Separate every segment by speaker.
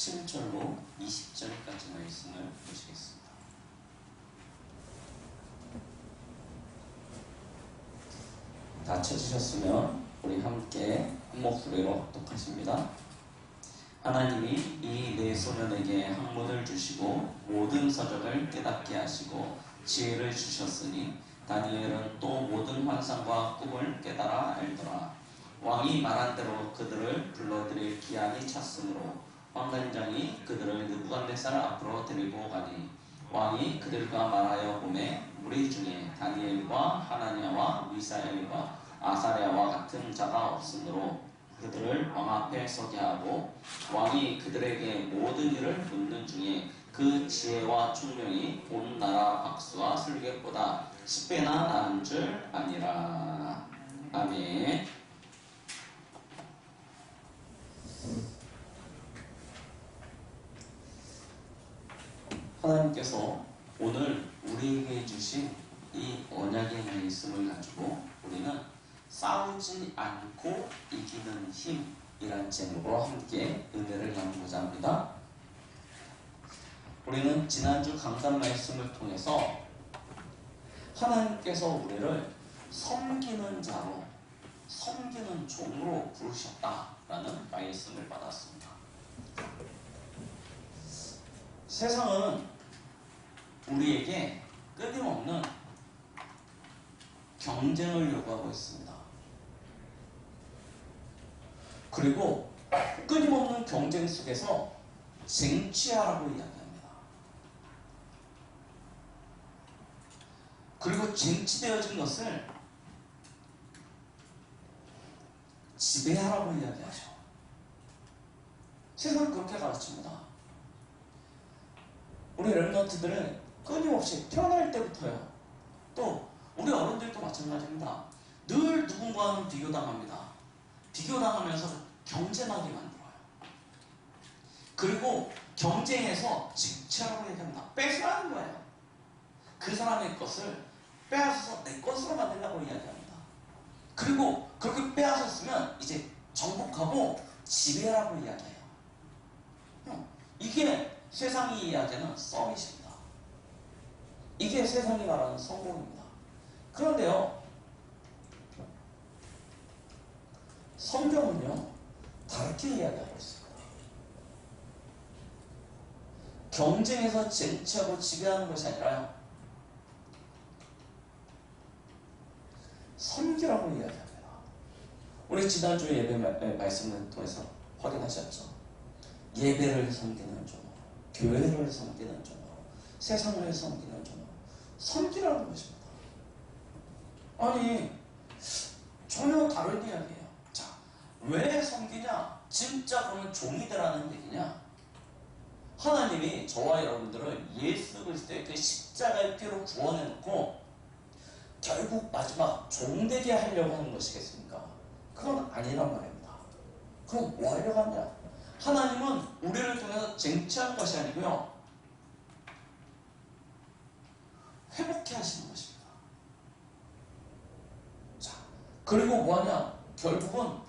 Speaker 1: 17절로 20절까지 말씀을 보시겠습니다. 다 찾으셨으면 우리 함께 한 목소리로 합독하십니다. 하나님이 이 네 소년에게 학문을 주시고 모든 서적을 깨닫게 하시고 지혜를 주셨으니 다니엘은 또 모든 환상과 꿈을 깨달아 알더라. 왕이 말한 대로 그들을 불러들일 기한이 찼으므로 환관장이 그들을 느부갓네살 앞으로 데리고 가니 왕이 그들과 말하여 보매 무리 중에 다니엘과 하나냐와 미사엘과 아사랴와 같은 자가 없으므로 그들을 왕 앞에 서게 하고 왕이 그들에게 모든 일을 묻는 중에 그 지혜와 총명이 온 나라 박수와 술객보다 10배나 나은 줄 아니라. 아멘. 하나님께서 오늘 우리에게 주신 이 언약의 말씀을 가지고 우리는 싸우지 않고 이기는 힘이란 제목으로 함께 은혜를 나누고자 합니다. 우리는 지난주 강단 말씀을 통해서 하나님께서 우리를 섬기는 자로, 섬기는 종으로 부르셨다라는 말씀을 받았습니다. 세상은 우리에게 끊임없는 경쟁을 요구하고 있습니다. 그리고 끊임없는 경쟁 속에서 쟁취하라고 이야기합니다. 그리고 쟁취되어진 것을 지배하라고 이야기하죠. 세상은 그렇게 가르칩니다. 우리 랩런트들은 끊임없이 태어날 때부터요. 또 우리 어른들도 마찬가지입니다. 늘 누군가는 비교당합니다. 비교당하면서 경쟁하게 만들어요. 그리고 경쟁에서 쟁취하라고 얘기합니다. 뺏으라는 거예요. 그 사람의 것을 빼앗아서 내 것으로 만들라고 이야기합니다. 그리고 그렇게 빼앗았으면 이제 정복하고 지배하라고 이야기해요. 이게 세상이 이야기하는 서밋입니다. 이게 세상이 말하는 성공입니다. 그런데요, 성경은요 다르게 이야기하고 있습니다. 경쟁에서 쟁취하고 지배하는 것이 아니라요, 섬기라고 이야기합니다. 우리 지난주 예배 말씀을 통해서 확인하셨죠? 예배를 섬기는 종으로, 교회를 섬기는 종으로, 세상을 섬기는 종으로 섬기라는 것입니다. 아니, 전혀 다른 이야기예요. 자, 왜 섬기냐? 진짜 그러면 종이 되라는 얘기냐? 하나님이 저와 여러분들을 예수 그리스도의 그 십자가의 피로 구원해놓고 결국 마지막 종되게 하려고 하는 것이겠습니까? 그건 아니란 말입니다. 그럼 뭐 하려고 하냐? 하나님은 우리를 통해서 쟁취하는 것이 아니고요, 회복해 하시는 것입니다. 자, 그리고 뭐하냐? 결국은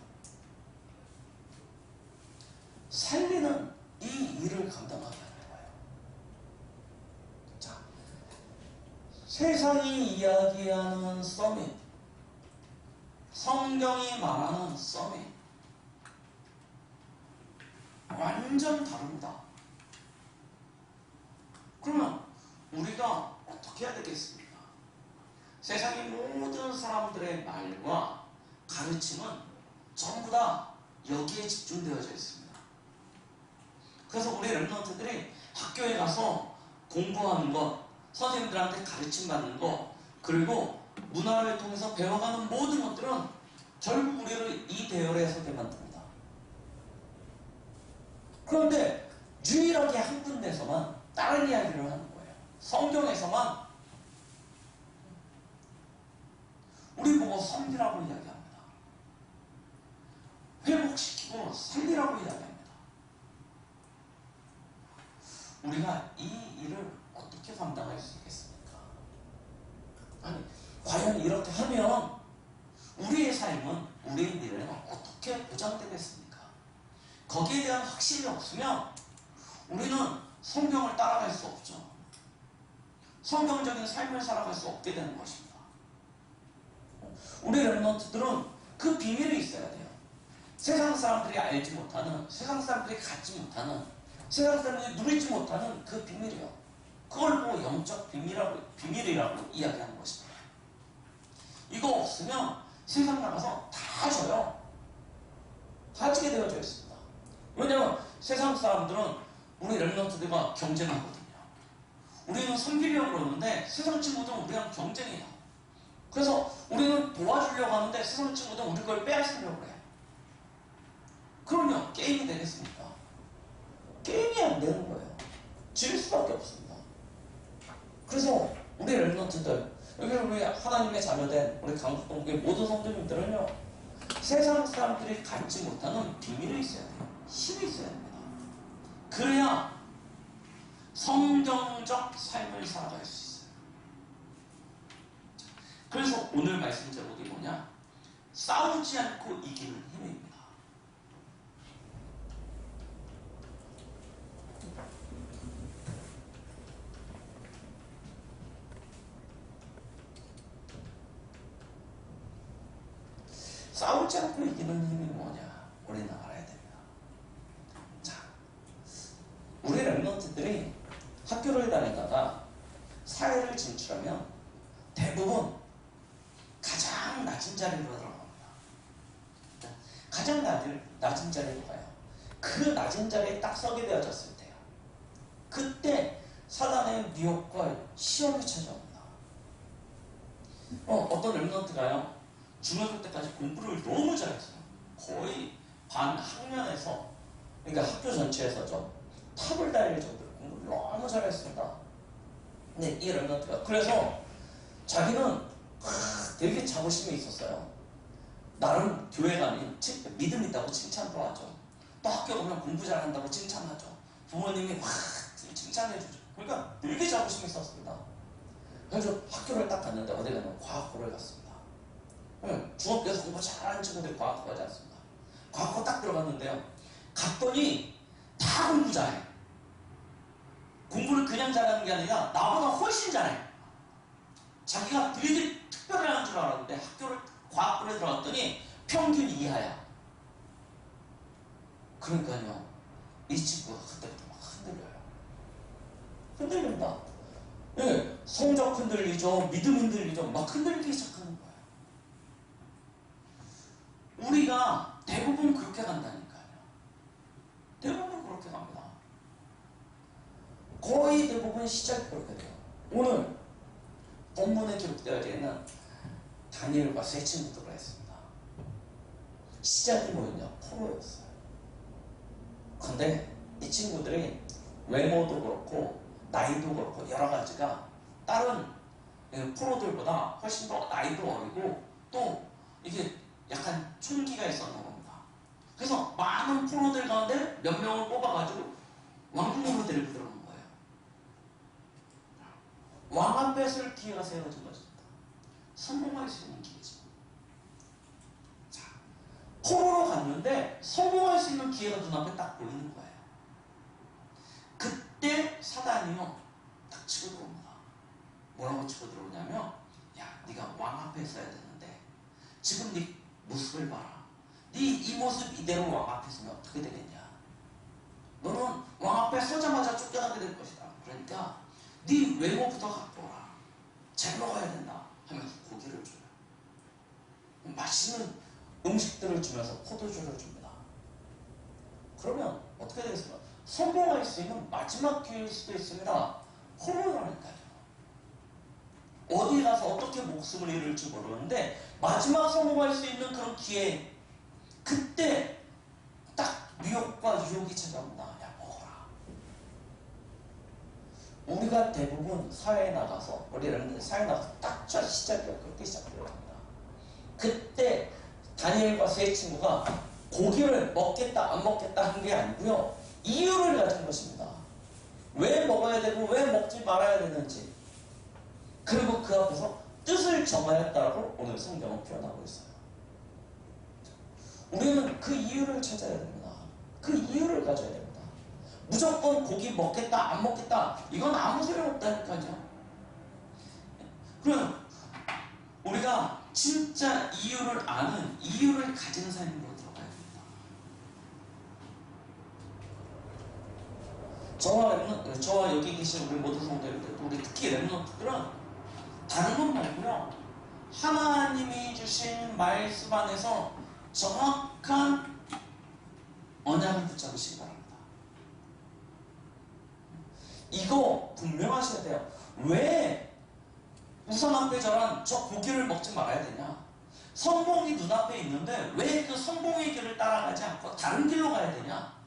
Speaker 1: 살리는 이 일을 감당하게 하는 거예요. 자, 세상이 이야기하는 서밋, 성경이 말하는 서밋, 완전 다릅니다. 그러면 우리가 어떻게 해야 되겠습니까? 세상의 모든 사람들의 말과 가르침은 전부 다 여기에 집중되어져 있습니다. 그래서 우리 랩런트들이 학교에 가서 공부하는 것, 선생님들한테 가르침 받는 것, 그리고 문화를 통해서 배워가는 모든 것들은 결국 우리를 이 대열에 서게 만듭니다. 그런데 유일하게 한 군데서만 다른 이야기를 하는 거예요. 성경에서만 우리 보고 섬기라고 이야기합니다. 회복시키고 살리라고 이야기합니다. 우리가 이 일을 어떻게 감당할 수 있겠습니까? 아니, 과연 이렇게 하면 우리의 삶은, 우리의 미래는 어떻게 보장되겠습니까? 거기에 대한 확신이 없으면 우리는 성경을 따라갈 수 없죠. 성경적인 삶을 살아갈 수 없게 되는 것입니다. 우리 렘넌트들은 그 비밀이 있어야 돼요. 세상 사람들이 알지 못하는, 세상 사람들이 갖지 못하는, 세상 사람들이 누리지 못하는 그 비밀이요. 그걸 보고 영적 비밀이라고 이야기하는 것입니다. 이거 없으면 세상 나가서 다 져요. 다 지게 되어져 있습니다. 왜냐하면 세상 사람들은 우리 렘넌트들과 경쟁하거든요. 우리는 섬기려고 그러는데 세상 친구들은 우리랑 경쟁해요. 그래서 우리는 도와주려고 하는데 세상 친구들은 우리 걸 빼앗으려고 그래요. 그러면 게임이 되겠습니까? 게임이 안 되는 거예요. 질 수밖에 없습니다. 그래서 우리 렘넌트들, 여기 우리 하나님의 자녀된 우리 강북동교회 모든 성도님들은요, 세상 사람들이 갖지 못하는 비밀이 있어야 돼요. 힘이 있어야 됩니다. 그래야 성경적 삶을 살아갈 수 있어요. 그래서 오늘 말씀 제목이 뭐냐? 싸우지 않고 이기는 힘입니다. 싸우지 않고 이기는 힘이 뭐냐? 우리는 알아야 됩니다. 자, 우리 렘넌트들이 학교를 다니다가 사회를 진출하면 대부분 가장 낮은 자리로 들어갑니다. 가장 낮은 자리로 가요. 그 낮은 자리에 딱 서게 되어졌을 때요. 그때 사단의 미혹과 시험이 찾아옵니다. 어떤 렘넌트가요, 중학교 때까지 공부를 너무 잘했어요. 거의 반 학년에서, 그러니까 학교 전체에서죠, 탑을 달릴 정도로 공부를 너무 잘했습니다. 근데 이 렘넌트가 그래서 자기는 되게 자부심이 있었어요. 나름 교회 가니 믿음 있다고 칭찬도 하죠. 또 학교 가면 공부 잘한다고 칭찬하죠. 부모님이 칭찬해주죠. 그러니까 되게 자부심이 있었습니다. 그래서 학교를 딱 갔는데 어디 가면 과학고를 갔습니다. 중학교에서 공부 잘하는 친구들이 과학고 가지 않습니다. 과학고 딱 들어갔는데요, 갔더니 다 공부 잘해. 공부를 그냥 잘하는 게 아니라 나보다 훨씬 잘해. 자기가 되게 특별하는 줄 알았는데 학교를 과학부에 들어갔더니 평균 이하야. 그러니까요, 이 친구가 그때부터 막 흔들려요. 흔들린다. 예, 성적 흔들리죠, 믿음 흔들리죠, 막 흔들리기 시작하는 거예요. 우리가 대부분 그렇게 간다니까요. 대부분 그렇게 갑니다. 거의 대부분 시작이 그렇게 돼요. 오늘 본문에 기록되어 있는 다니엘과 세 친구들을 했습니다. 시작이 뭐였냐? 포로였어요. 근데 이 친구들이 외모도 그렇고 나이도 그렇고 여러 가지가 다른 프로들보다 훨씬 더 나이도 어리고 또 이게 약간 촌기가 있었나 봅니다. 그래서 많은 프로들 가운데 몇 명을 뽑아가지고 왕궁으로 데리고 들어온 거예요. 왕 앞에 설 기회가 세워진 것입니다. 성공할 수 있는 기회죠. 자, 포로로 갔는데 성공할 수 있는 기회가 눈앞에 딱 보이는 거예요. 그때 사단이요, 딱 치고 들어옵니다. 뭐라고 치고 들어오냐면, 야, 네가 왕 앞에 서야 되는데 지금 네 모습을 봐라. 네 이 모습 이대로 왕 앞에 서면 어떻게 되겠냐? 너는 왕 앞에 서자마자 쫓겨나게 될 것이다. 그러니까 네 외모부터 갖고 오라. 잘 먹어야 된다 하면서 고기를 줘요. 맛있는 음식들을 주면서 포도주를 줍니다. 그러면 어떻게 되겠습니까? 성공할 수 있는 마지막 기회일 수도 있습니다. 포로라니까요. 어디 가서 어떻게 목숨을 잃을지 모르는데 마지막 성공할 수 있는 그런 기회, 그때 딱 미혹과 유혹이 찾아옵니다. 야, 먹어라. 우리가 대부분 사회에 나가서, 우리는 사회에 나가서 딱 저 시작이요, 그렇게 시작되어 갑니다. 그때 다니엘과 세 친구가 고기를 먹겠다 안 먹겠다 한 게 아니고요, 이유를 가진 것입니다. 왜 먹어야 되고 왜 먹지 말아야 되는지, 그리고 그 앞에서 뜻을 정하였다고 오늘 성경은 표현하고 있어요. 우리는 그 이유를 찾아야 됩니다. 그 이유를 가져야 됩니다. 무조건 고기 먹겠다 안 먹겠다 이건 아무 소용없다니까요. 그럼 우리가 진짜 이유를 아는, 이유를 가진 삶으로 들어가야 됩니다. 저와 여기 계신 우리 모든 성도님들, 우리 특히 렘넌트들은 다른 건 말고요, 하나님이 주신 말씀 안에서 정확한 언약을 붙잡으시기 바랍니다. 이거 분명하셔야 돼요. 왜 우상 앞에 절한 저 고기를 먹지 말아야 되냐? 성공이 눈앞에 있는데 왜 그 성공의 길을 따라가지 않고 다른 길로 가야 되냐?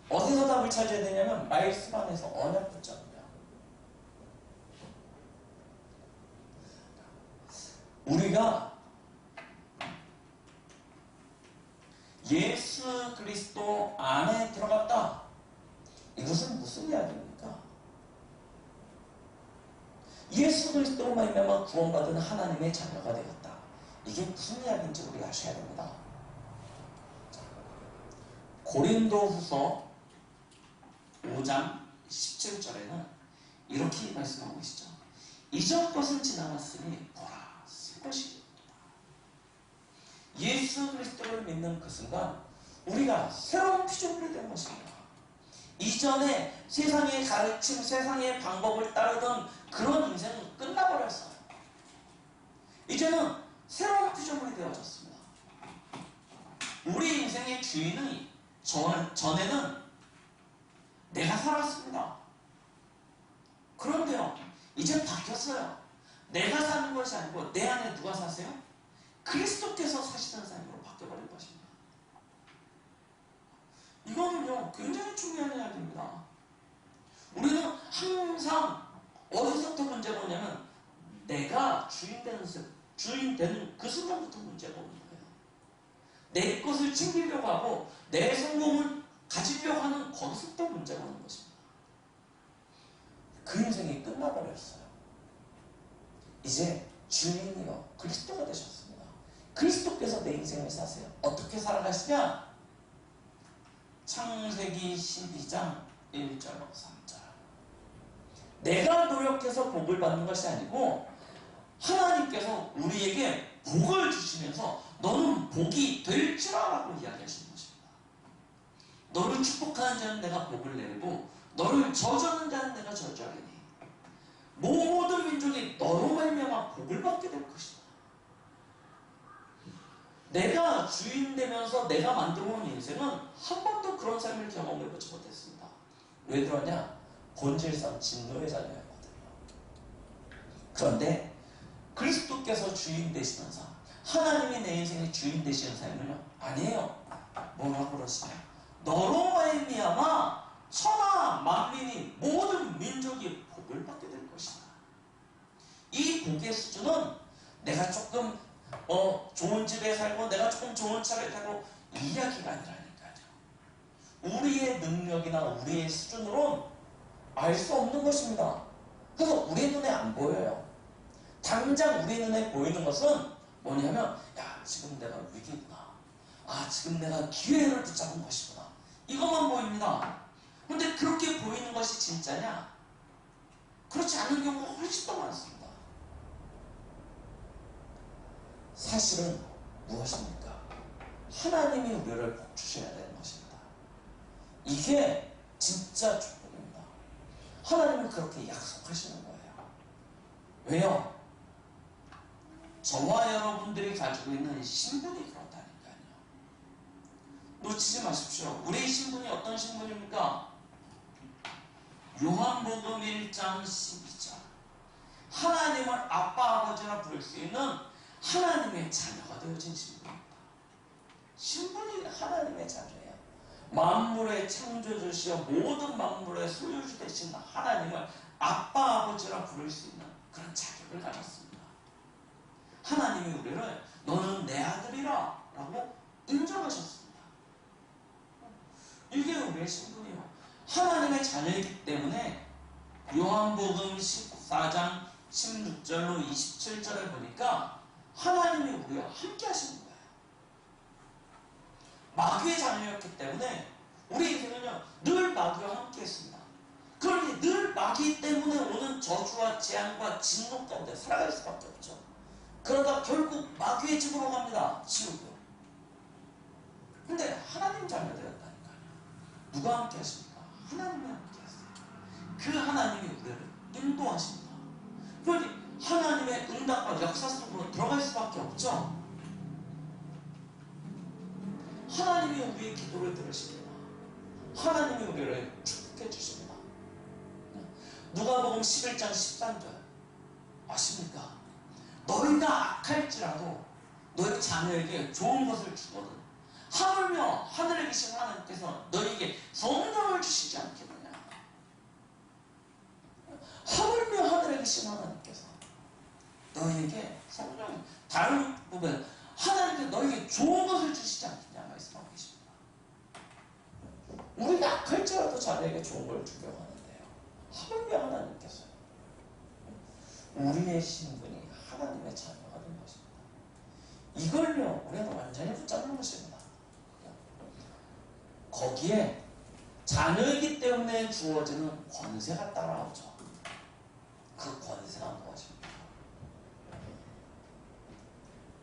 Speaker 1: 어디서 답을 찾아야 되냐면 말씀 안에서 언약 붙잡는 거야. 우리가 예수 그리스도 안에 들어갔다. 이것은 무슨 이야기입니까? 예수 그리스도로 말미암아 구원받은 하나님의 자녀가 되었다. 이게 무슨 이야기인지 우리가 아셔야 됩니다. 고린도후서 5장 17절에는 이렇게 말씀하고 계시죠. 이전 것은 지나갔으니 보라 새 것이 되었다. 예수 그리스도를 믿는 그 순간 우리가 새로운 피조물이 된 것입니다. 이전에 세상의 가르침, 세상의 방법을 따르던 그런 인생은 끝나버렸어요. 이제는 새로운 피조물이 되어졌습니다. 우리 인생의 주인은 전에는 내가 살았습니다. 그런데요, 이제 바뀌었어요. 내가 사는 것이 아니고 내 안에 누가 사세요? 그리스도께서 사시는 삶으로 바뀌어버린 것입니다. 이거는요, 굉장히 중요한 이야기입니다. 우리는 항상 어디서부터 문제가 오냐면 내가 주인 되는 그 순간부터 문제가 오는 거예요. 내 것을 챙기려고 하고 내 성공을 가지려고 하는 거기서부터 문제가 오는 것입니다. 그 인생이 끝나버렸어요. 이제 주인이요 그리스도가 되셨습니다. 그리스도께서 내 인생을 사세요. 어떻게 살아가시냐? 창세기 12장 1절 3절. 내가 노력해서 복을 받는 것이 아니고 하나님께서 우리에게 복을 주시면서 너는 복이 될지라라고 이야기하시는 것입니다. 너를 축복하는 자는 내가 복을 내리고 너를 저주하는 자는 내가 저주하리니 모든 민족이 너로 말미암아 복을 받게 될 것이다. 내가 주인 되면서 내가 만들어온 인생은 한 번도 그런 삶을 경험해보지 못했습니다. 왜 그러냐? 본질상 진노의 자녀였거든요. 그런데 그리스도께서 주인 되시는 삶, 하나님이 내 인생의 주인 되시는 삶은요, 아니에요. 뭐라고 그러시냐? 너로 말미암아 천하 만민이 모든 민족이 복을 받게 될 것이다. 이 복의 수준은 내가 조금 좋은 집에 살고 내가 조금 좋은 차를 타고 이 이야기가 아니라니까요. 우리의 능력이나 우리의 수준으로는 알 수 없는 것입니다. 그래서 우리 눈에 안 보여요. 당장 우리 눈에 보이는 것은 뭐냐면 야 지금 내가 위기구나. 아 지금 내가 기회를 붙잡은 것이구나. 이것만 보입니다. 그런데 그렇게 보이는 것이 진짜냐? 그렇지 않은 경우가 훨씬 더 많습니다. 사실은 무엇입니까? 하나님이 우리를 복주셔야 되는 것입니다. 이게 진짜 축복입니다. 하나님은 그렇게 약속하시는 거예요. 왜요? 저와 여러분들이 가지고 있는 신분이 그렇다니까요. 놓치지 마십시오. 우리의 신분이 어떤 신분입니까? 요한복음 1장 12절. 하나님을 아빠 아버지라 부를 수 있는 하나님의 자녀가 되어진 신분입니다. 신분이 하나님의 자녀예요. 만물의 창조주시여 모든 만물의 소유주 되신 하나님을 아빠 아버지라 부를 수 있는 그런 자격을 가졌습니다. 하나님이 우리를 너는 내 아들이라 라고 인정하셨습니다. 이게 우리의 신분이에요. 하나님의 자녀이기 때문에 요한복음 14장 16절로 27절을 보니까 하나님이 우리와 함께 하시는 거예요. 마귀의 자녀였기 때문에 우리 인생은요 마귀와 함께 했습니다. 그러니 늘 마귀 때문에 오는 저주와 재앙과 진노 가운데 살아갈 수밖에 없죠. 그러다 결국 마귀의 집으로 갑니다. 지옥으로. 근데 하나님 자녀 되었다니까요. 누가 함께 하십니까? 하나님이 함께 하세요. 그 하나님이 우리를 인도하십니다. 그러니 하나님의 응답과 역사 속으로 들어갈 수밖에 없죠. 하나님이 우리의 기도를 들으십니다. 하나님이 우리를 축복해 주십니다. 누가복음 11장 13절 아십니까? 너희가 악할지라도 너희 자녀에게 좋은 것을 주거든 하물며 하늘에 계신 하나님께서 너희에게 성령을 주시지 않겠느냐. 하물며 하늘에 계신 하나님께서 너희에게 성령, 다른 부분 하나님께서 너희에게 좋은 것을 주시지 않겠냐 말씀하고 계십니다. 우리가 악할지라도 자녀에게 좋은 걸 주려고 하는데요, 하물며 하나님께서 우리의 신분이 하나님의 자녀가 된 것입니다. 이걸요 우리는 완전히 붙잡는 것입니다. 거기에 자녀이기 때문에 주어지는 권세가 따라오죠. 그 권세가 무엇입니까?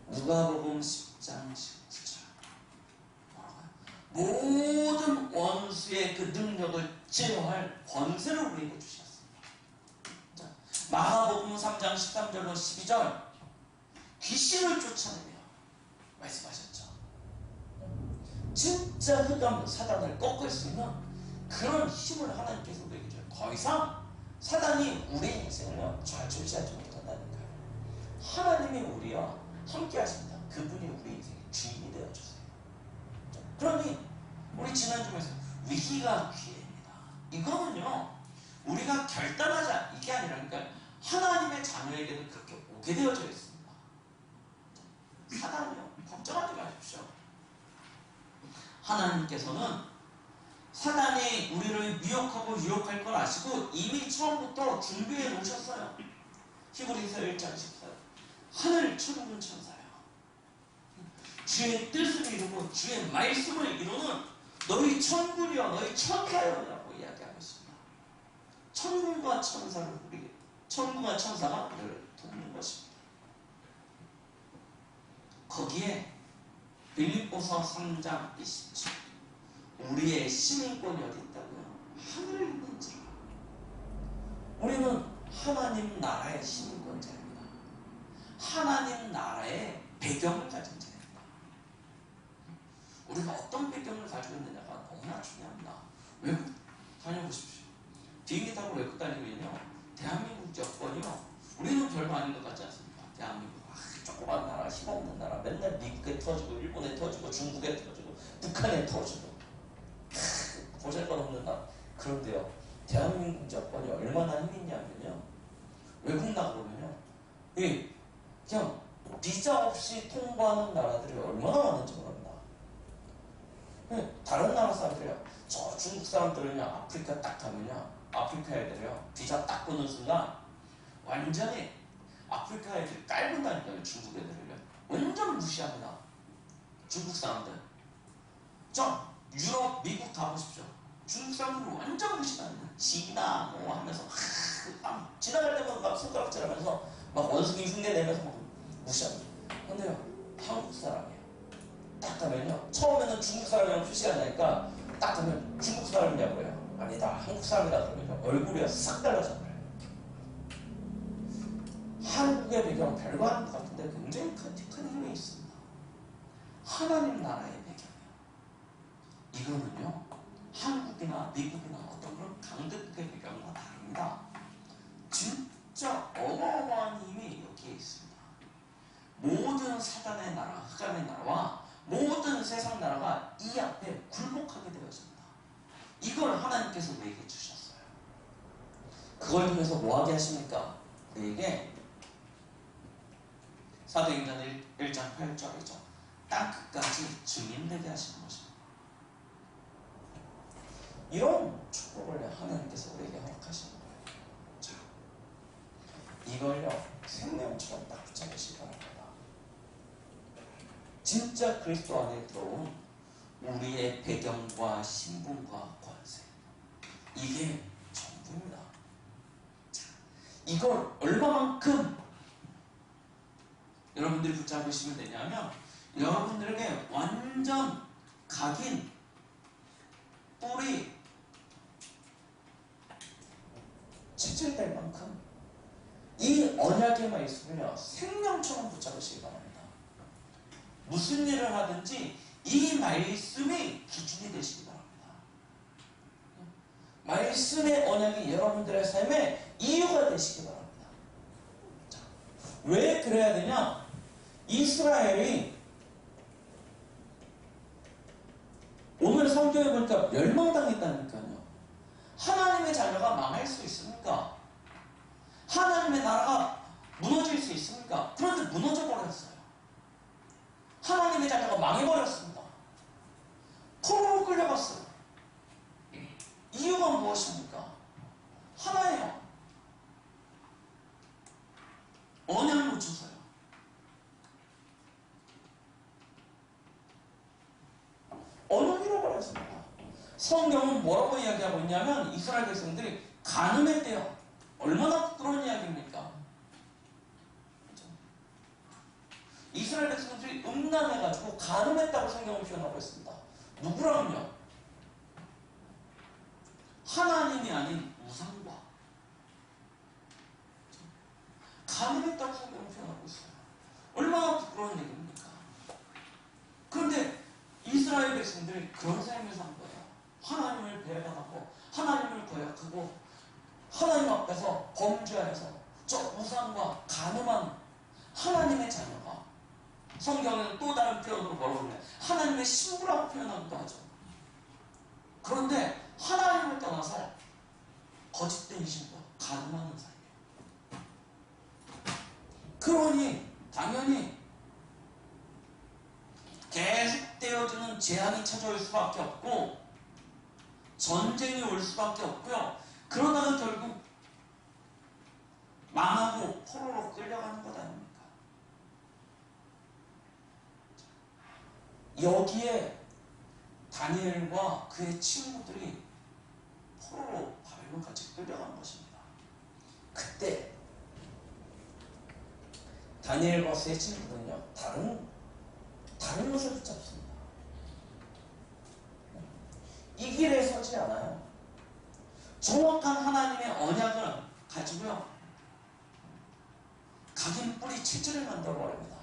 Speaker 1: 누가복음 10장 17절 모든 원수의 그 능력을 제어할 권세를 우리에게 주셨습니다. 마가복음 3장 13절로 12절 귀신을 쫓아내며 말씀하셨죠. 진짜 흑암 사단을 꺾을 수 있는 그런 힘을 하나님께서 우리에게 줘요. 더 이상 사단이 우리 인생을 좌지우지하지 못한다니까요. 하나님이 우리와 함께 하십니다. 그분이 우리 인생의 주인이 되어주세요. 그러니 우리 지난주에서 위기가 기회입니다. 이거는요 우리가 결단하자 이게 아니라 그러니까 하나님의 자녀에게도 그렇게 오게 되어져 있습니다. 사단이요 걱정하지 마십시오. 하나님께서는 사단이 우리를 미혹하고 유혹할 걸 아시고 이미 처음부터 준비해 놓으셨어요. 히브리서 1장 14절 하늘 천군 천사요 주의 뜻을 이루고 주의 말씀을 이루는 너희 천군이여 너희 천사여 라고 이야기하고 있습니다. 천군과 천사를 천군과 천사가 우리를 돕는 것입니다. 거기에 빌립보서 3장 27 우리의 시민권이 어디 있다고요? 하늘에 있는 자. 우리는 하나님 나라의 시민권자입니다. 하나님 나라의 배경을 가진 자입니다. 우리가 어떤 배경을 가지고 있느냐가 너무나 중요합니다. 외국 다녀보십시오. 비행기 타고 외국 다니면요 대한민국 여권이요 우리는 별거 아닌 것 같지 않습니까? 대한민국 조그만 나라, 힘없는 나라 맨날 미국에 터지고 일본에 터지고 중국에 터지고 북한에 터지고 보잘것없는 나라. 그런데요 대한민국 여권이 얼마나 힘있냐면요 외국 나가보면요 그냥 비자 없이 통과하는 나라들이 얼마나 많은지 모릅니다. 다른 나라 사람들이요 저 중국 사람들은요 아프리카 딱 가면요 아프리카 애들이요 비자 딱 보는 순간 완전히 아프리카 애들이 깔본다니까요. 중국 애들을요 완전 무시합니다. 중국 사람들 저 유럽 미국 가보십시오. 중국 사람들은 완전 무시합니다. 지나 뭐 하면서 지나갈 때마다 막 손가락질하면서 막 원숭이 흉내 내면서 막 무시합니다. 근데요 한국 사람이에요. 딱 가면요 처음에는 중국 사람이라고 표시가 나니까 딱 가면 중국 사람이냐고 그래요. 아니다 한국 사람이다 그러면요 얼굴이 싹 달라져버려요. 한국의 배경은 별거 아닌 것 같은데 굉장히 큰 힘이 있습니다. 하나님 나라의 배경이요. 이거는요 한국이나 미국이나 어떤 그런 강대국의 배경과 다릅니다. 진짜 어마어마한 힘이 여기에 있습니다. 모든 사단의 나라, 흑암의 나라와 모든 세상 나라가 이 앞에 굴복하게 되어집니다. 이걸 하나님께서 우리에게 주셨어요. 그걸 통해서 뭐하게 하십니까? 우리에게 사도행전 1장 8절이죠. 땅 끝까지 증인되게 하시는 것입니다. 이런 축복을 하나님께서 우리에게 허락하시는 거예요. 자, 이걸요 생명처럼 딱 붙잡으시기 바랍니다. 진짜 그리스도 안에 들어온 우리의 배경과 신분과 권세 이게 전부입니다. 자, 이걸 얼마만큼 여러분들이 붙잡으시면 되냐면 여러분들에게 완전 각인 뿌리 체질될 만큼 이 언약의 말씀을요 생명처럼 붙잡으시기 바랍니다. 무슨 일을 하든지 이 말씀이 기준이 되시기 바랍니다. 말씀의 언약이 여러분들의 삶에 이유가 되시기 바랍니다. 자, 왜 그래야 되냐? 이스라엘이 오늘 성경에 보니까 멸망당했다니까요. 하나님의 자녀가 망할 수 있습니까? 하나님의 나라가 무너질 수 있습니까? 그런데 무너져 버렸어요. 하나님의 자녀가 망해버렸습니다. 포로로 끌려갔어요. 이유가 무엇입니까? 하나예요. 언약을 놓쳐서요. 언약을 잃어버렸습니다. 성경은 뭐라고 이야기하고 있냐면 이스라엘 백성들이 가늠했대요. 얼마나 부끄러운 이야기입니까? 그렇죠? 이스라엘 백성들이 음란해가지고 가늠했다고 성경은 표현하고 있습니다. 누구랑요? 하나님이 아닌 우상과 가늠했다고 성경은 표현하고 있어요. 얼마나 부끄러운 얘기입니까? 그런데 이스라엘 백성들이 그런 삶을 산 거예요. 하나님을 배반하고 하나님을 거역하고 하나님 앞에서 범죄하여서 저 우상과 가늠한 하나님의 자녀가 성경에는 또 다른 표현으로 뭐라고 그래요? 하나님의 신부라고 표현하기도 하죠. 그런데 하나님을 떠나서 거짓된 신과 가늠하는 사이에요. 그러니 당연히 계속되어지는 재앙이 찾아올 수밖에 없고 전쟁이 올 수밖에 없고요. 그러다가 결국 망하고 포로로 끌려가는 것 아닙니까? 여기에 다니엘과 그의 친구들이 포로로 바벨론까지 끌려간 것입니다. 그때 다니엘과 그의 친구들은요 다른 것을 붙잡습니다. 이 길에 서지 않아요. 정확한 하나님의 언약을 가지고요 각인 뿌리 체질을 만들어 버립니다.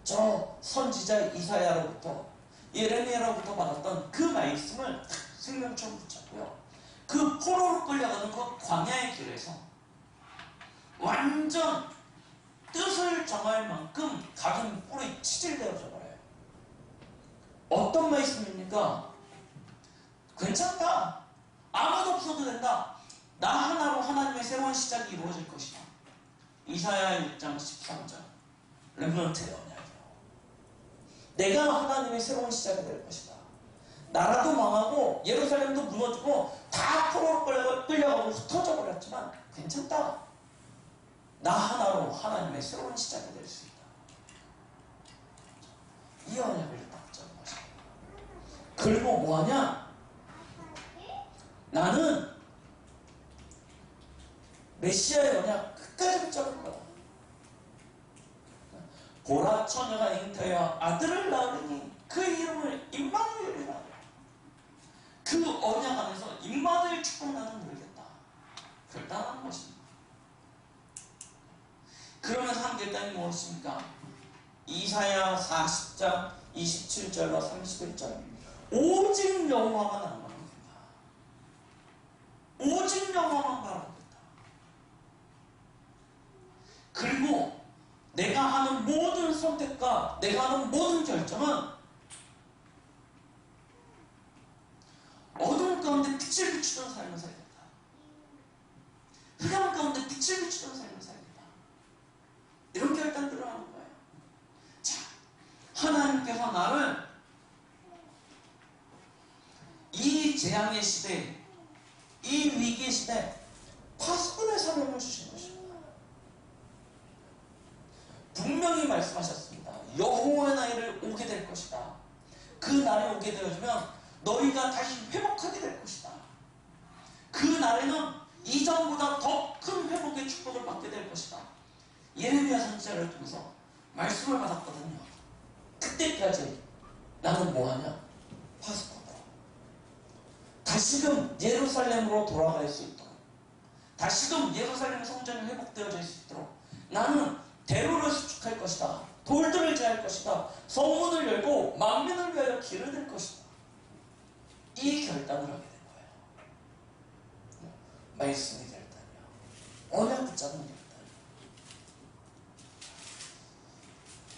Speaker 1: 저 선지자 이사야로부터 예레미야로부터 받았던 그 말씀을 생명처럼 붙잡고요 그 포로로 끌려가는 그 광야의 길에서 완전 뜻을 정할 만큼 각인 뿌리 치질되어져 버려요. 어떤 말씀입니까? 괜찮다. 아무도 없어도 된다. 나 하나로 하나님의 새로운 시작이 이루어질 것이다. 이사야 6장 13절 렘넌트의 언약이요. 내가 하나님의 새로운 시작이 될 것이다. 나라도 망하고 예루살렘도 무너지고 다 포로로 끌려가고 흩어져 버렸지만 괜찮다. 나 하나로 하나님의 새로운 시작이 될 수 있다. 이 언약을 딱 잡은 것입니다. 그리고 뭐하냐? 나는 메시아의 언약 끝까지 붙잡을 거다. 보라 처녀가 잉태하여 아들을 낳으니 그 이름을 임마누엘이라 하라. 그 언약 안에서 임마누엘 축복 나는 누리겠다. 결단하는 것입니다. 그러면서 한 결단이 무엇입니까? 이사야 40장 27절과 31절 오직 여호와만 알아보겠다. 오직 여호와만 바라보겠다. 그리고 내가 하는 모든 선택과 내가 하는 모든 결정은 어둠 가운데 빛을 비추던 삶을 살겠다. 흑암 가운데 빛을 비추던 삶을 살겠다. 이런 결단들을 하는 거예요. 자, 하나님께서 나를 이 재앙의 시대, 이 위기의 시대 파수꾼의 사명을 주신 것입니다. 분명히 말씀하셨습니다. 여호와의 날이 오게 될 것이다. 그 날이 오게 되어지면 너희가 다시 회복하게 될 것이다. 그 날에는 이전보다 더 큰 회복의 축복을 받게 될 것이다. 예레미야 선지자를 통해서 말씀을 받았거든요. 그때까지 나는 뭐하냐? 파수꾼으로 다시금 예루살렘으로 돌아갈 수 있도록, 다시금 예루살렘 성전이 회복되어질 수 있도록 나는 대로를 수축할 것이다. 돌들을 제할 것이다. 성문을 열고 만민을 위하여 길을 댈 것이다. 이 결단을 하게 된 거예요. 말씀의 결단이요. 언약 붙잡는 결단.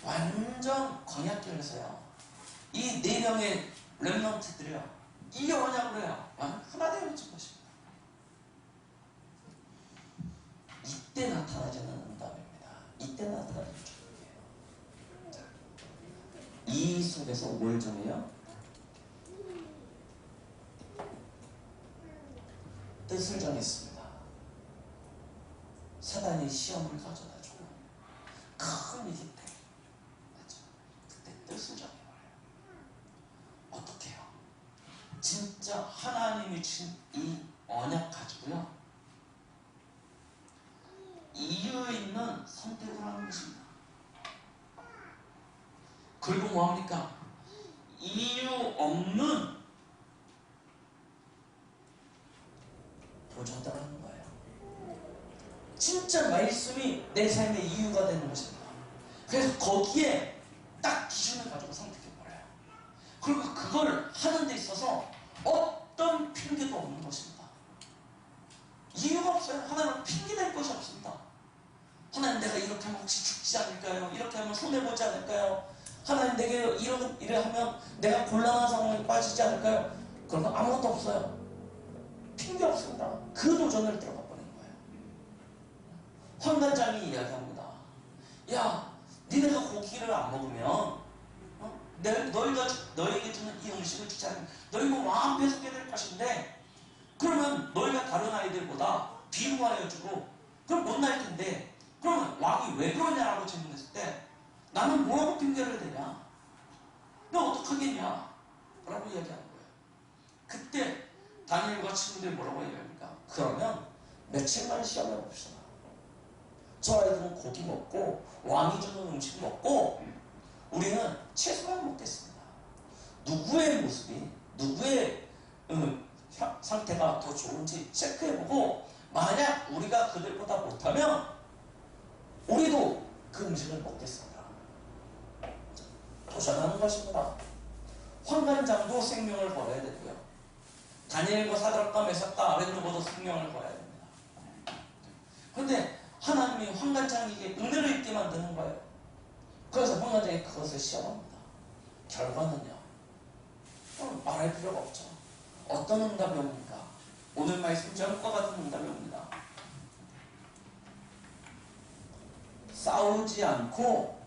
Speaker 1: 완전 광야길에서요. 이 4명의 렘넌트들이요. 이 언약으로요. 하나 되어진 것입니다. 이때 나타나지는 응답입니다. 이때 나타나는 축복이에요. 자, 이 속에서 뭘 정해요? 뜻을 정했습니다. 사단이 시험을 가져다주고 큰 위기 때, 맞죠? 그때 뜻을 정해버려요. 어떻게 해요? 진짜 하나님이 주신 이 언약 가지고요, 이유 있는 선택을 하는 것입니다. 그리고 뭐합니까? 이유 없는 도전을 하는 거예요. 진짜 말씀이 내 삶의 이유가 되는 것입니다. 그래서 거기에 딱 기준을 가지고 선택해버려요. 그리고 그걸 하는 데 있어서 어떤 핑계도 없는 것입니다. 이유가 없어요. 하나님은 핑계댈 것이 없습니다. 하나님, 내가 이렇게 하면 혹시 죽지 않을까요? 이렇게 하면 손해보지 않을까요? 하나님, 내게 이래 하면 내가 곤란한 상황에 빠지지 않을까요? 그런 거 아무것도 없어요. 핑계 없습니다. 그 도전을 들어가 버린 거예요. 환관장이 이야기합니다. 야, 니네가 고기를 안 먹으면 너희가 너에게 주는 이 음식을 주지 않으면 너희가 왕 뺏게 될 것인데, 그러면 너희가 다른 아이들보다 비무하여주고 그럼 못날 텐데, 그러면 왕이 왜 그러냐라고 질문했을 때 나는 뭐라고 핑계를 대냐? 너 어떡하겠냐? 라고 이야기하는 거예요. 그때 다니엘과 친구들이 뭐라고 얘기합니까? 그러면 며칠만 시험해 봅시다. 저 아이들은 고기 먹고 왕이 주는 음식 먹고 우리는 채소만 먹겠습니다. 누구의 모습이, 누구의 상태가 더 좋은지 체크해보고, 만약 우리가 그들보다 못하면 우리도 그 음식을 먹겠습니다. 도전하는 것입니다. 환관장도 생명을 걸어야 되고요, 다니엘과 사드락과 메삭과 아벤누고도 생명을 걸어야 됩니다. 그런데 하나님이 환관장에게 은혜를 입게 만드는 거예요. 그래서 환관장이 그것을 시험합니다. 결과는요, 말할 필요가 없죠. 어떤 응답이 옵니까? 오늘 말씀 전과 같은 응답이 옵니다. 싸우지 않고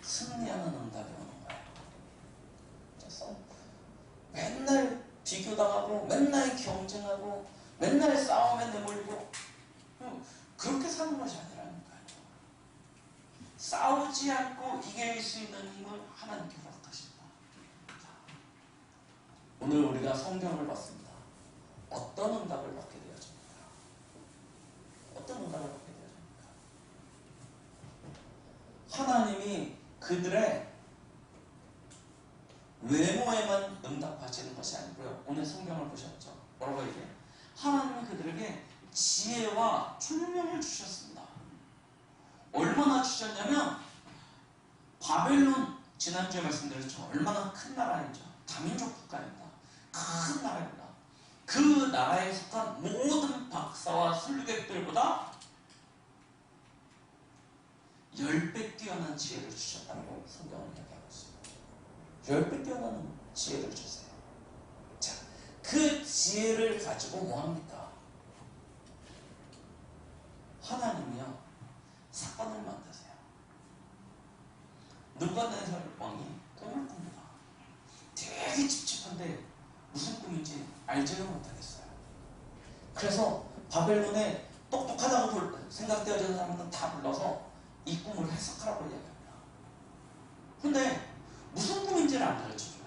Speaker 1: 승리하는 응답이 오는 거예요. 그래서 맨날 비교당하고 맨날 경쟁하고 맨날 싸움에 내몰리고 그렇게 사는 것이 아니라니까요. 싸우지 않고 이길 수 있는 힘을 하나님께 허락하십니다. 오늘 우리가 성경을 봤습니다. 어떤 응답을 받게 되어집니까? 어떤 응답을 받게 되어집니까? 하나님이 그들의 외모에만 응답하시는 것이 아니고요, 오늘 성경을 보셨죠? 뭐라고 얘기해요? 하나님은 그들에게 지혜와 총명을 주셨습니다. 얼마나 주셨냐면, 바벨론, 지난주에 말씀드렸죠? 얼마나 큰 나라이죠. 다민족 국가입니다. 큰 나라입니다. 그 나라에 속한 모든 박사와 순례객들보다 10배 뛰어난 지혜를 주셨다고 성경은 이야기하고 있습니다. 10배 뛰어난 지혜를 주세요. 자, 그 지혜를 가지고 뭐합니까? 하나님이요, 사건을 만드세요. 느부갓네살 왕이 꿈을 꿉니다. 되게 찝찝한데 무슨 꿈인지 알지를 못하겠어요. 그래서 바벨론에 똑똑하다고 생각되어지는 사람들은 다 불러서 이 꿈을 해석하라고 이야기합니다. 근데 무슨 꿈인지를 안 가르쳐줘요.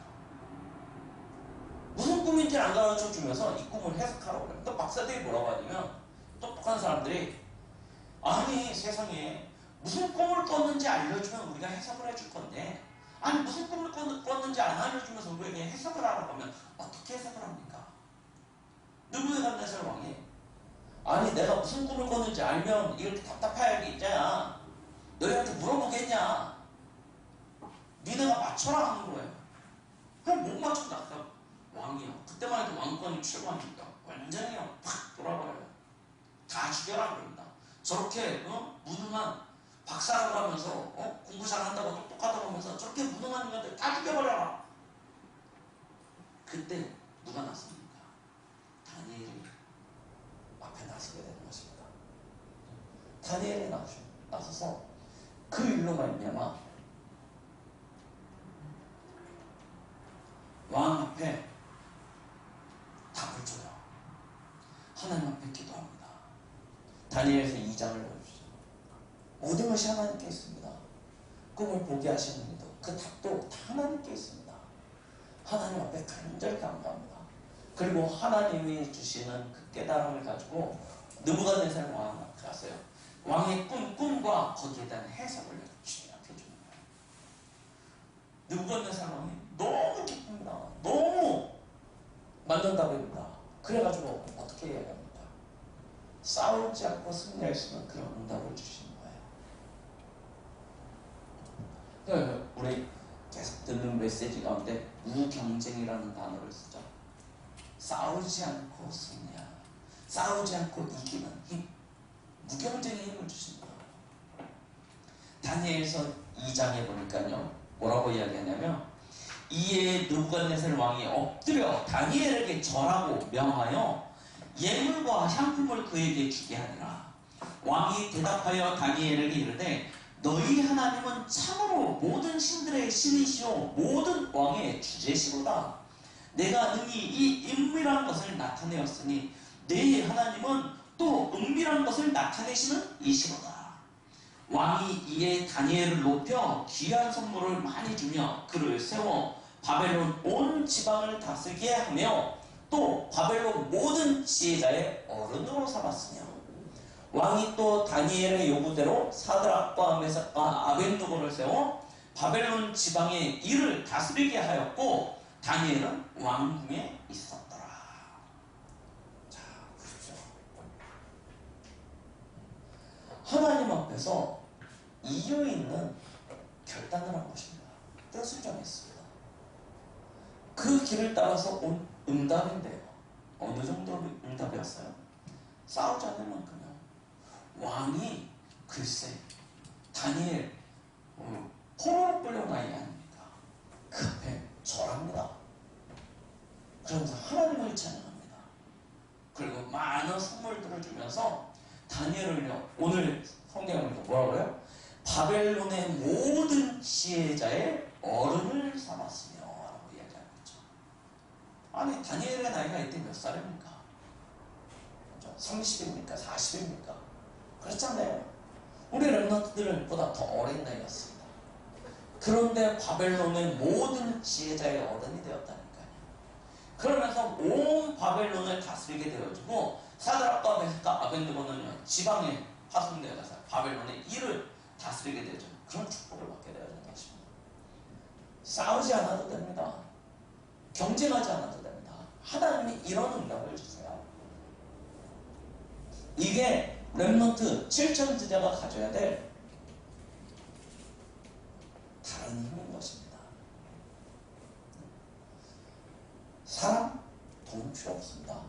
Speaker 1: 무슨 꿈인지 문제 안 가르쳐 주면서 이 꿈을 해석하라고 그래요. 또 박사들이 뭐라고 하냐면 똑똑한 사람들이 아니 세상에 무슨 꿈을 꿨는지 알려주면 우리가 해석을 해줄 건데 아니 무슨 꿈을 꿨는지 안 알려주면서 우리에게 해석을 하라고 하면 어떻게 해석을 합니까? 느부갓네살 왕이 아니 내가 무슨 꿈을 꿨는지 알면 이렇게 답답하게 있잖아. 너희한테 물어보겠냐? 니네가 맞춰라 하는 거예요. 그럼 못 맞춘다. 왕이요. 그때만 해도 왕권이 출범하니까 완전히 팍 돌아버려요. 다 죽여라 그럽니다. 저렇게 무능한 박사라고 하면서 공부 잘한다고 똑똑하다고 하면서 저렇게 무능한 인간들 다 죽여버려라. 그때 누가 나섭니까? 다니엘이 앞에 나서게 되는 것입니다. 다니엘이 나서서 그 일로 말미암아 왕 앞에 답을 줘요. 하나님 앞에 기도합니다. 다니엘서 2장을 보십시오. 모든 것이 하나님께 있습니다. 꿈을 보게 하시는 일도 그 답도 다 하나님께 있습니다. 하나님 앞에 간절히 감사합니다. 그리고 하나님이 주시는 그 깨달음을 가지고 느부갓네살 왕 앞에 갔어요. 왕의 꿈과 거기에 대한 해석을 주님한테 해주는 거예요. 느부갓네살 왕이 너무 기쁩니다. 너무 만든답입니다. 그래가지고 어떻게 이야기합니까? 싸우지 않고 승리할 수 있는 그런 응답을 주시는 거예요. 우리 계속 듣는 메시지 가운데 무경쟁이라는 단어를 쓰죠. 싸우지 않고 승리하는, 싸우지 않고 이기는 힘, 무경쟁의 힘을 주신다. 다니엘서 2장에 보니까요 뭐라고 이야기하냐면 이에 느부갓네살 왕이 엎드려 다니엘에게 절하고 명하여 예물과 향품을 그에게 주게 하니라. 왕이 대답하여 다니엘에게 이르되 너희 하나님은 참으로 모든 신들의 신이시오 모든 왕의 주제시로다. 내가 능히 이 은밀한 것을 나타내었으니 내 하나님은 또 은밀한 것을 나타내시는 이시로다. 왕이 이에 다니엘을 높여 귀한 선물을 많이 주며 그를 세워 바벨론 온 지방을 다스리게 하며 또 바벨론 모든 지혜자의 어른으로 삼았으며 왕이 또 다니엘의 요구대로 사드락과 메삭과 아벤누고를 세워 바벨론 지방의 일을 다스리게 하였고 다니엘은 왕궁에 있었더라. 자, 보십시오. 하나님 앞에서 이유 있는 결단을 한 것입니다. 뜻을 정했습니다. 그 길을 따라서 온 응답인데요. 어느 정도 응답이었어요? 싸우지 않을 만큼요. 왕이 글쎄 다니엘 포로로 끌려나이 아닙니까? 그 앞에 절합니다. 그러면서 하나님을 찬양합니다. 그리고 많은 선물들을 주면서 다니엘을요 오늘 성경을 뭐라고 해요? 바벨론의 모든 지혜자의 어른을 삼았으며 라고 이야기하고 있죠. 아니 다니엘의 나이가 이때 몇 살입니까? 30입니까? 40입니까? 그렇잖아요. 우리 렘넌트들보다 더 어린 나이였습니다. 그런데 바벨론의 모든 지혜자의 어른이 되었다니까요. 그러면서 온 바벨론을 다스리게 되어지고 사드락과 메삭과 아벤느고는 지방에 파송되어 가서 바벨론의 일을 다스리게 되죠. 그런 축복을 받게 되어지는 것입니다. 싸우지 않아도 됩니다. 경쟁하지 않아도 됩니다. 하나님이 이런 응답을 주세요. 이게 렘넌트 7천지자가 가져야 될 다른 힘인 것입니다. 사람? 돈 필요 없습니다.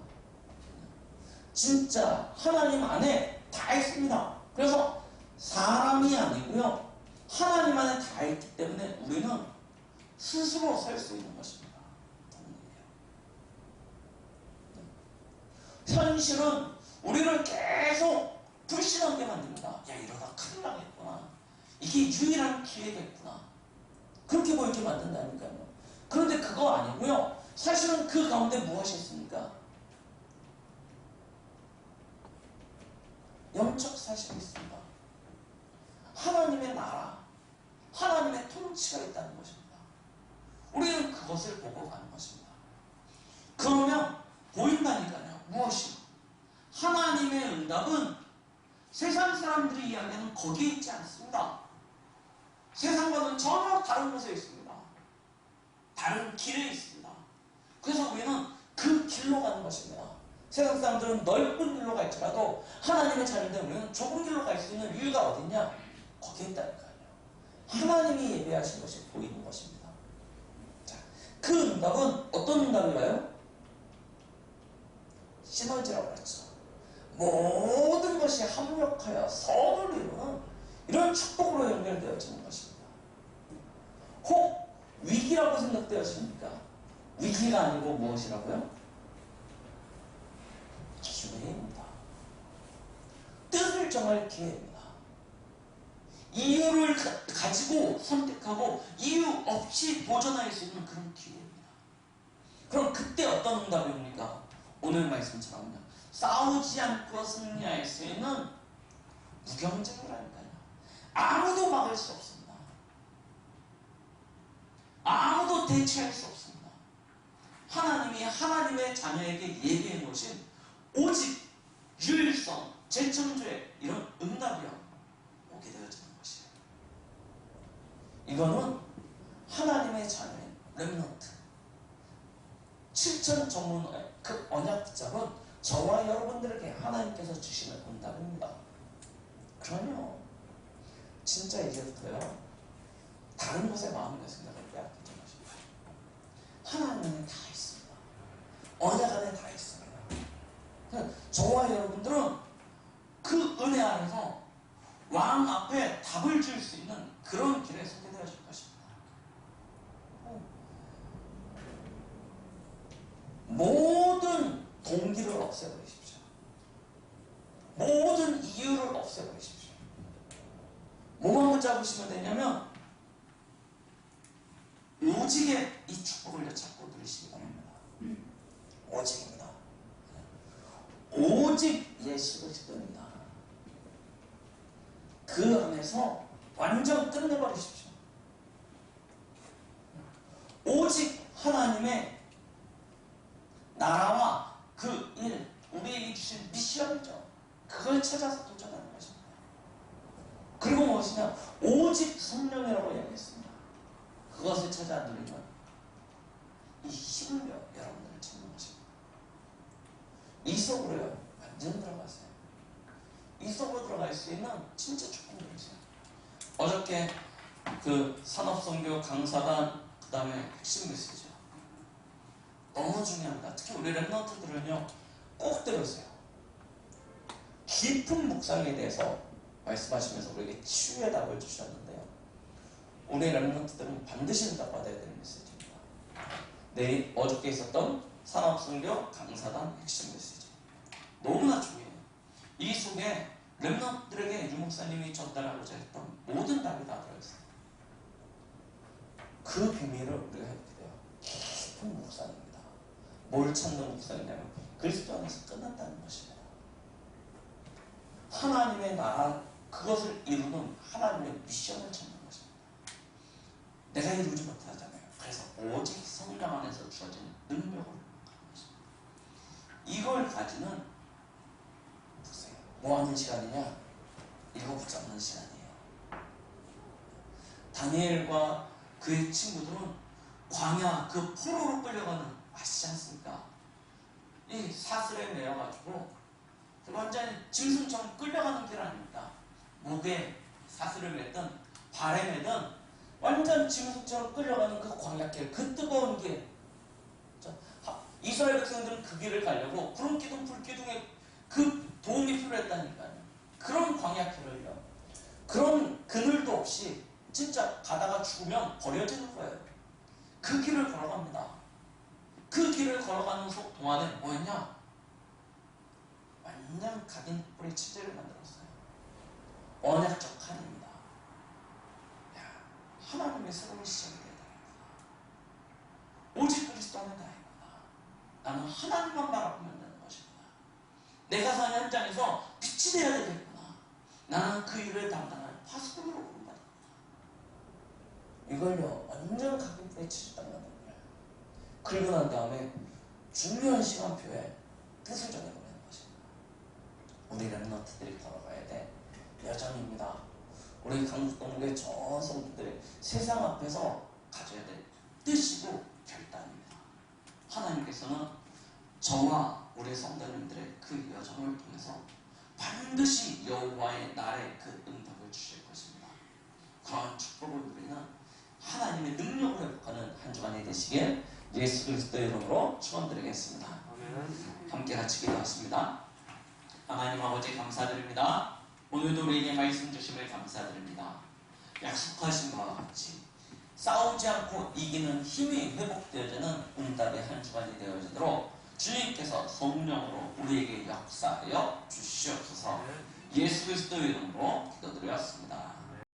Speaker 1: 진짜 하나님 안에 다 있습니다. 그래서 사람이 아니고요 하나님 안에 다 있기 때문에 우리는 스스로 살 수 있는 것입니다. 현실은 우리를 계속 불신하게 만듭니다. 야 이러다 큰일 나겠구나. 이게 유일한 기회겠구나. 그렇게 보이게 만든다니까요. 그런데 그거 아니고요 사실은 그 가운데 무엇이 있습니까? 영적 사실이 있습니다. 하나님의 나라, 하나님의 통치가 있다는 것입니다. 우리는 그것을 보고 가는 것입니다. 그러면 보인다니까요. 무엇이? 하나님의 응답은 세상 사람들이 이야기하는 거기에 있지 않습니다. 세상과는 전혀 다른 곳에 있습니다. 다른 길에 있습니다. 그래서 우리는 그 길로 가는 것입니다. 세상 사람들은 넓은 길로 갈지라도 하나님의 자녀된 우리는 좁은 길로 갈 수 있는 이유가 어딨냐? 거기에 있다니까요. 하나님이 예배하신 것이 보이는 것입니다. 자, 그 응답은 어떤 응답인가요? 시너지라고 그랬죠. 모든 것이 합력하여 선을 이루는 이런 축복으로 연결되어지는 것입니다. 혹 위기라고 생각되어집니까? 위기가 아니고 무엇이라고요? 기회입니다. 뜻을 정할 기회입니다. 이유를 가지고 선택하고 이유 없이 도전할 수 있는 그런 기회입니다. 그럼 그때 어떤 응답이 옵니까? 오늘 말씀처럼요. 싸우지 않고 승리할 수 있는 무경쟁이라니까요. 아무도 막을 수 없습니다. 아무도 대체할 수 없습니다. 하나님이 하나님의 자녀에게 예비해 놓으신 오직 유일성, 재창조의 이런 응답이요 오게 되어지는 것이에요. 이거는 하나님의 자녀의 렘넌트 7천 전문의 그 언약 붙잡은 저와 여러분들에게 하나님께서 주시는 응답입니다. 그러면 진짜 이제부터요 다른 곳에 마음과 생각을 빼앗기지 마십시오. 하나님 안에 다 있습니다. 언약 안에 다 있습니다. 저와 여러분들은 그 은혜 안에서 왕 앞에 답을 줄 수 있는 그런 길에 서게 되어질 것입니다. 모든 동기를 없애버리십시오. 모든 이유를 없애버리십시오. 뭐만 붙잡으시면 되냐면 오직의 이 축복을 찾고 누리시기 바랍니다. 오직입니다. 오직 예수를 믿습니다. 그 안에서 완전 끝내버리십시오. 오직 하나님의 나라와 그 일, 우리에게 주신 미션이죠. 그걸 찾아서 도전하는 것입니다. 그리고 무엇이냐? 오직 성령이라고 이야기했습니다. 그것을 찾아 누리면 이 힘을요 여러분들을 찾는 것입니다. 이 속으로요 완전 들어가세요. 이 속으로 들어갈 수 있는 진짜 축복이 있어요. 어저께 그 산업선교 강사단 그 다음에 핵심 메시지요. 너무 중요합니다. 특히 우리 랩런트들은요 꼭 들으세요. 깊은 묵상에 대해서 말씀하시면서 우리에게 치유의 답을 주셨는데요. 우리 랩런트들은 반드시 응답받아야 되는 메시지입니다. 내일 어저께 있었던 산업선교 강사단 핵심 메시지 너무나 중요해요. 이 속에 랩런트들에게 유 목사님이 전달하고자 했던 모든 답이 다 들어있어요. 그 비밀을 우리가 해보게 돼요. 깊은 묵상입니다. 뭘 찾는 묵상이냐면 그리스도 안에서 끝났다는 것입니다. 하나님의 나라 그것을 이루는 하나님의 미션을 찾는 것입니다. 내가 이루지 못하잖아요. 그래서 오직 성령 안에서 주어진 능력을 하는 것입니다. 이걸 가지는 보세요. 뭐 하는 시간이냐? 이거 붙잡는 시간이에요. 다니엘과 그의 친구들은 광야 그 포로로 끌려가는 아시지 않습니까? 이 사슬에 매여가지고 완전히 짐승처럼 끌려가는 길 아닙니까? 목에 사슬을 매든 발에 매든 완전 짐승처럼 끌려가는 그 광야길, 그 뜨거운 길. 이스라엘 백성들은 그 길을 가려고 구름기둥 불기둥에 그 도움이 필요했다니까요. 그런 광야길을요. 그런 그늘도 없이 진짜 가다가 죽으면 버려지는 거예요. 그 길을 걸어갑니다. 그 길을 걸어가는 동안에 뭐였냐? 완전 각인 뿌리 치즈를 만들었어요. 언약적 칸입니다. 야, 하나님의 새로운 시작이 되어야 됩니다. 오직 그리스도 안에 다입니다. 나는 하나님만 바라보면 되는 것입니다. 내가 사는 현장에서 빛이 되어야 되겠구나. 나는 그 일을 담당할 파수꾼으로 부름받았구나. 이걸요 완전 각인 뿌리 치즈 딱 만든 거예요. 그리고 난 다음에 중요한 시간표에 뜻을 정해보는 것입니다. 우리 렘넌트들이 걸어가야 돼 여정입니다. 우리 강북동국의 전 성도들의 세상 앞에서 가져야 될 뜻이고 결단입니다. 하나님께서는 저와 우리 성도님들의 그 여정을 통해서 반드시 여호와의 날에 그 응답을 주실 것입니다. 그런 축복을 누리는 하나님의 능력을 회복하는 한 주간이 되시길 예수 그리스도의 이름으로 축원드리겠습니다. 함께 같이 기도하십니다. 하나님 아버지 감사드립니다. 오늘도 우리에게 말씀 주심을 감사드립니다. 약속하신 바와 같이 싸우지 않고 이기는 힘이 회복되어지는 응답의 한 주간이 되어지도록 주님께서 성령으로 우리에게 역사하여 주시옵소서. 예수 그리스도의 이름으로 기도드렸습니다.